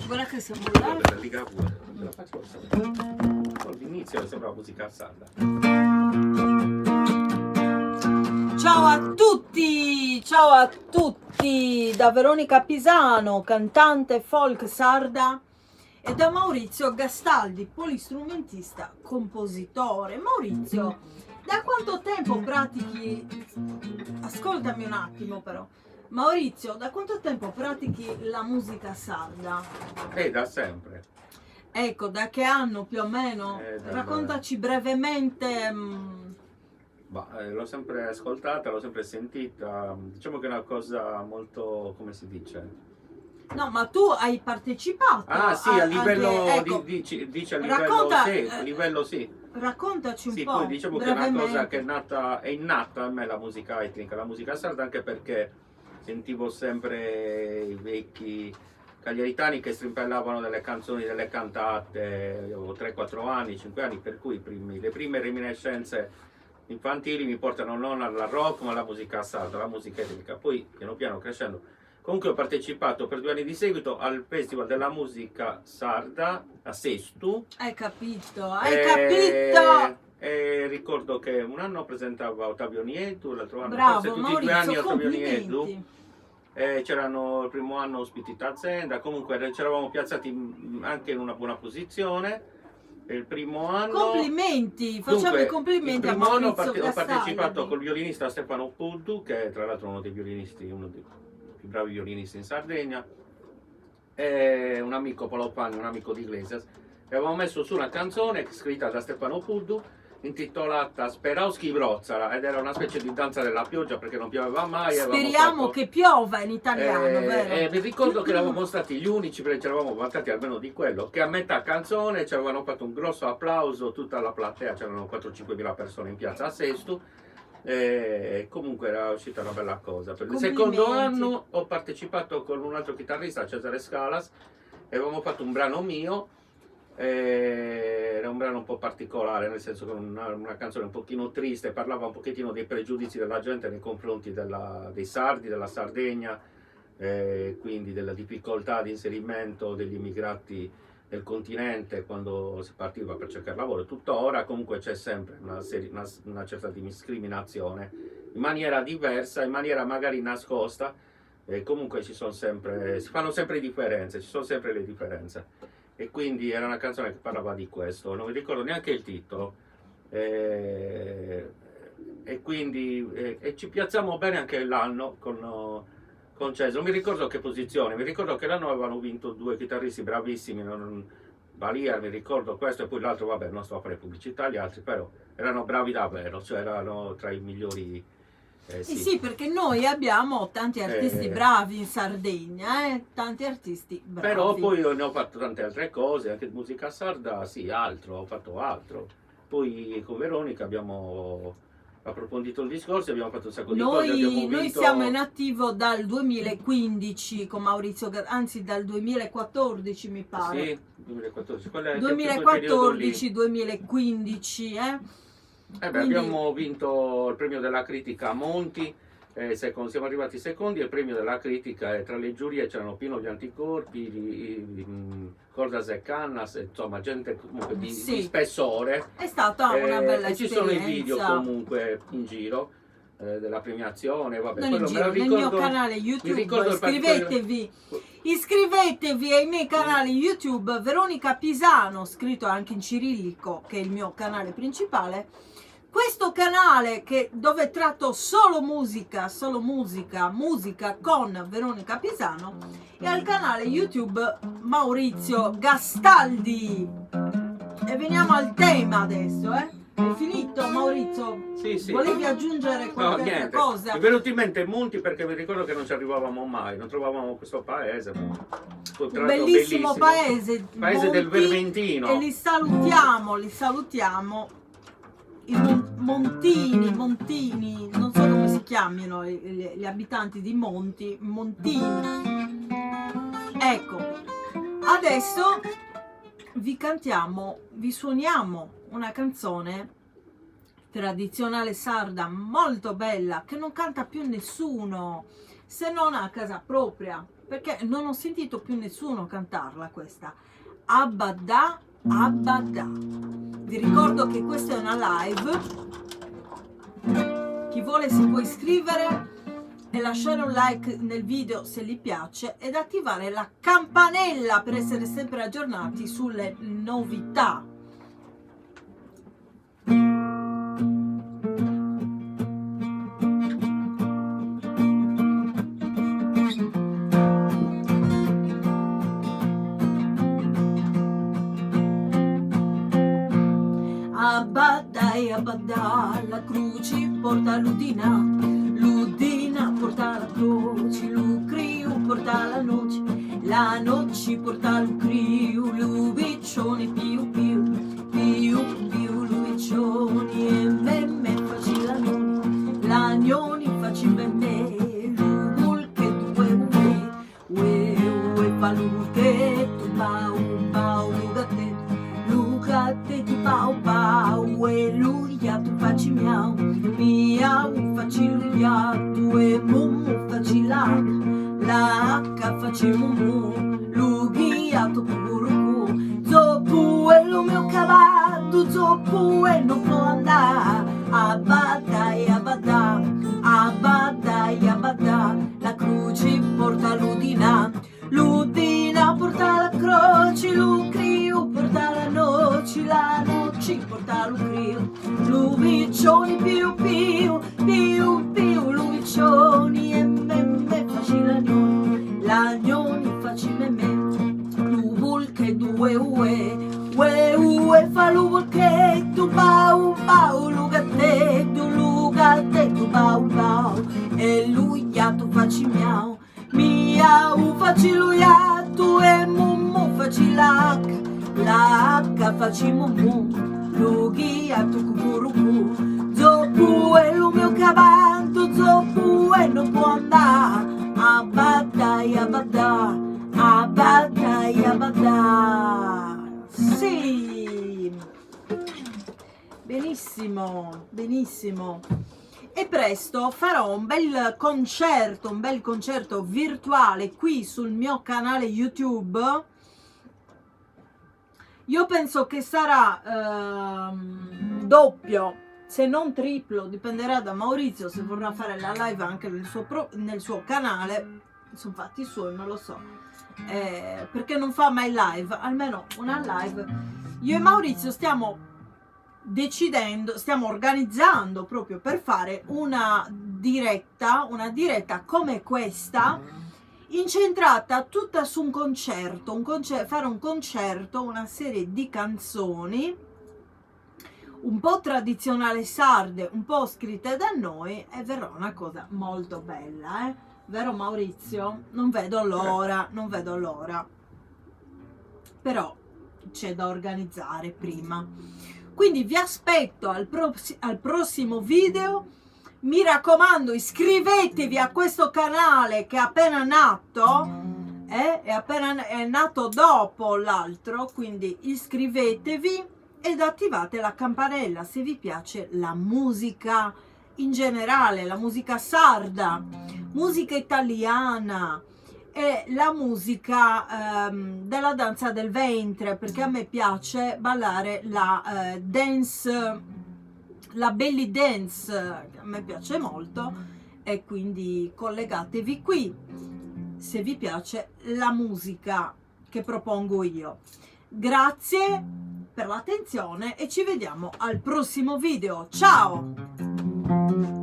Guarda che siamo Vabbè, là. la Ligabue, te la faccio sapere. L'inizio sembra musica sarda. Ciao a tutti da Veronica Pisano, cantante folk sarda, e da Maurizio Gastaldi, polistrumentista, compositore. Maurizio, da quanto tempo pratichi? Ascoltami un attimo però. Maurizio, da quanto tempo pratichi la musica sarda? Da sempre. Ecco, da che anno più o meno? Raccontaci brevemente. L'ho sempre ascoltata, l'ho sempre sentita. Diciamo che è una cosa molto, come si dice? No, ma tu hai partecipato? Ah sì, a livello, anche, ecco, dice a livello, racconta, sì, a livello sì. Raccontaci un Sì, po'. poi diciamo che è una cosa che è innata a me la musica etnica, la musica sarda, anche perché sentivo sempre i vecchi cagliaritani che strimpellavano delle canzoni, delle cantate. Io avevo 3-4 anni, 5 anni, per cui le prime reminiscenze infantili mi portano non alla rock ma alla musica sarda, alla musica etnica. Poi piano piano crescendo, comunque ho partecipato per 2 anni di seguito al Festival della musica sarda a Sestu. Hai capito, hai capito! E ricordo che un anno presentava Ottavio Nietu, l'altro anno, Bravo, forse tutti Maurizio, i 2 anni Ottavio complimenti. Nietu. C'erano il primo anno ospitata azienda, comunque ci eravamo piazzati anche in una buona posizione. Il primo anno, complimenti, facciamo dunque, i complimenti il a primo anno Maurizio ho partecipato Gastaldi. col violinista Stefano Puddu, che è tra l'altro uno dei violinisti, uno dei più bravi violinisti in Sardegna, e un amico Paolo Pani, un amico di Iglesias, e avevamo messo su una canzone scritta da Stefano Puddu intitolata Sperauski Brozzara, ed era una specie di danza della pioggia perché non pioveva mai. Speriamo che piova in italiano, vero? Mi ricordo che eravamo stati gli unici, perché ci eravamo vantati almeno di quello, che a metà canzone ci avevano fatto un grosso applauso, tutta la platea, c'erano 4-5 mila persone in piazza a Sestu. Comunque era uscita una bella cosa. Per il secondo anno ho partecipato con un altro chitarrista, Cesare Scalas, e avevamo fatto un brano mio. Era un brano un po' particolare, nel senso che una canzone un pochino triste, parlava un pochettino dei pregiudizi della gente nei confronti dei sardi, della Sardegna, quindi della difficoltà di inserimento degli immigrati del continente quando si partiva per cercare lavoro. Tuttora comunque c'è sempre una certa discriminazione, in maniera diversa, in maniera magari nascosta, comunque si fanno sempre differenze, ci sono sempre le differenze. E quindi era una canzone che parlava di questo, non mi ricordo neanche il titolo, e quindi ci piazziamo bene anche l'anno con Cesare. Non mi ricordo che posizione, mi ricordo che l'anno avevano vinto 2 chitarristi bravissimi, Valier, mi ricordo questo, e poi l'altro, vabbè, non sto a fare pubblicità, gli altri però erano bravi davvero, cioè erano tra i migliori. Sì, perché noi abbiamo tanti artisti bravi in Sardegna, tanti artisti bravi. Però poi ne ho fatto tante altre cose, anche di musica sarda, sì, ho fatto altro. Poi con Veronica abbiamo approfondito il discorso, abbiamo fatto un sacco di cose. Noi siamo in attivo dal 2015 con Maurizio, anzi dal 2014 mi pare. Sì, 2014. 2014-2015, Quindi abbiamo vinto il premio della critica a Monti, siamo arrivati secondi, e il premio della critica, tra le giurie c'erano Pino Gli Anticorpi, Cordas e Cannas, insomma gente comunque di spessore. È stata una bella esperienza. E ci sono i video comunque in giro della premiazione, vabbè, non in giro, nel mio canale YouTube, iscrivetevi ai miei canali YouTube, Veronica Pisano, scritto anche in cirillico, che è il mio canale principale. Questo canale dove tratto solo musica con Veronica Pisano, e al canale YouTube Maurizio Gastaldi. E veniamo al tema adesso, È finito, Maurizio? Sì. Volevi aggiungere qualche cosa? Mi è venuto in mente Monti perché mi ricordo che non ci arrivavamo mai, non trovavamo questo paese. Un bellissimo paese Monti, del Vermentino. E li salutiamo. I montini, non so come si chiamino gli abitanti di Montini. Ecco, adesso vi suoniamo una canzone tradizionale sarda molto bella che non canta più nessuno se non a casa propria. perché non ho sentito più nessuno cantarla questa. Abada, Abada. Vi ricordo che questa è una live. Chi vuole si può iscrivere e lasciare un like nel video se gli piace ed attivare la campanella per essere sempre aggiornati sulle novità. Abadai, Abadà, la croce porta l'udina, l'udina porta la croce, l'ucriu porta la noce porta l'ucriu, l'ubiccioni più più, più più l'ubiccioni e me faci l'agnoni faci me, l'ugul che tu ue fa l'ugul che tu bau lugate tu bau e luia tu faci miau faci luia tu e mumu faci la H faci mumu lughia tu puruku zoppu e lo mio cavallo zoppu e non può andare Abadai, Abadà, Abadai, Abadà, la croce porta l'udina, l'udina porta la croce, l'ucriu porta la noce porta l'ucriu, l'ubiccioni più più, più più, l'ubiccioni e me faci l'agnoni faci me, l'ubul che due ue fa l'ubul che tu bau lugate tu bau e luia tu faci miau faci luia tu e mumu faci la H faci mumu lughia tu cucurucu zoppu e lo mio cavallo zoppu e non può andare Abadai, Abadà, Abadai, Abadà. Sì, benissimo, benissimo. E presto farò un bel concerto virtuale qui sul mio canale YouTube. Io penso che sarà doppio, se non triplo, dipenderà da Maurizio se vorrà fare la live anche nel suo canale. Sono fatti suoi, non lo so. Perché non fa mai live, almeno una live. Io e Maurizio stiamo organizzando proprio per fare una diretta come questa, incentrata tutta su un concerto, fare un concerto, una serie di canzoni un po' tradizionali sarde, un po' scritte da noi, e verrà una cosa molto bella, vero Maurizio? Non vedo l'ora, però c'è da organizzare prima. Quindi vi aspetto al prossimo video. Mi raccomando, iscrivetevi a questo canale che è appena nato, è nato dopo l'altro, quindi iscrivetevi ed attivate la campanella se vi piace la musica in generale, la musica sarda, musica italiana e la musica della danza del ventre, perché a me piace ballare la dance, la belly dance, a me piace molto, e quindi collegatevi qui se vi piace la musica che propongo io. Grazie per l'attenzione e ci vediamo al prossimo video. Ciao!